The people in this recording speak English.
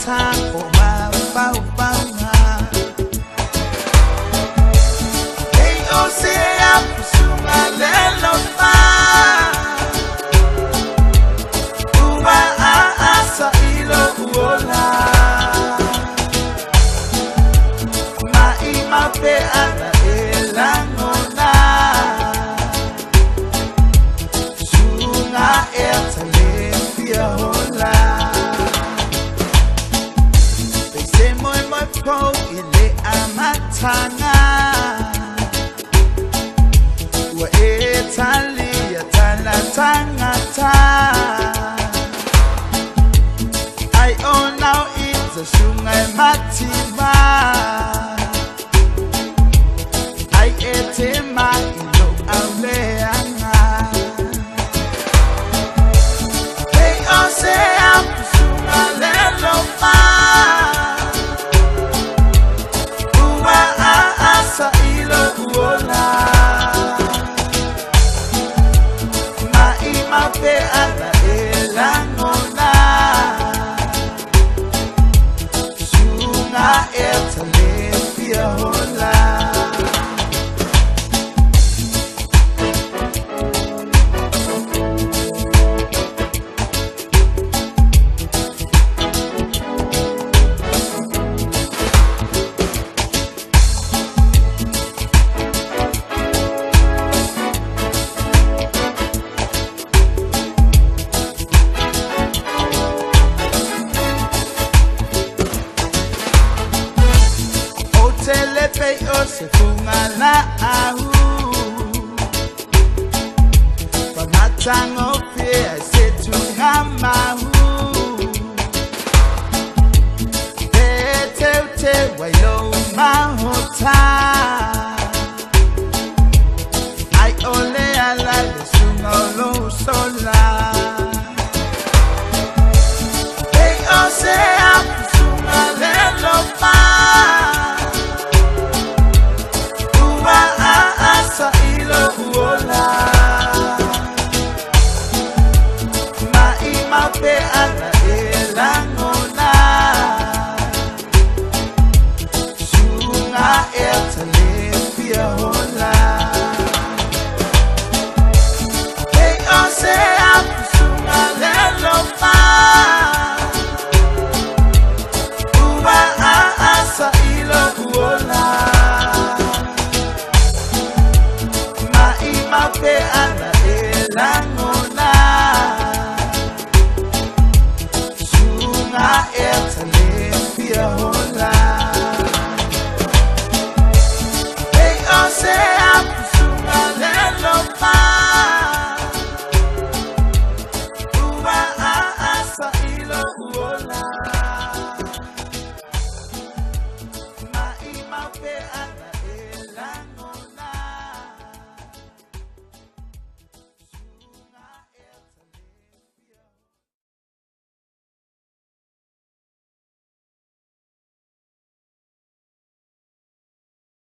tango mabawanga Hey osea kusuma lelo fa Uba asa ilo uola Mai mape ana elangona Sunga ertalempia hola Po ile amatanga wa Italia talatanga ta I own now it's a shunga matima I ete ma ilo aleanga Hey osea shunga lelo ma Sa ilo uola Mai mape ana elangona Sunga ertalempia hola Telepe se fungala ahu Pamatango pia se tungamahu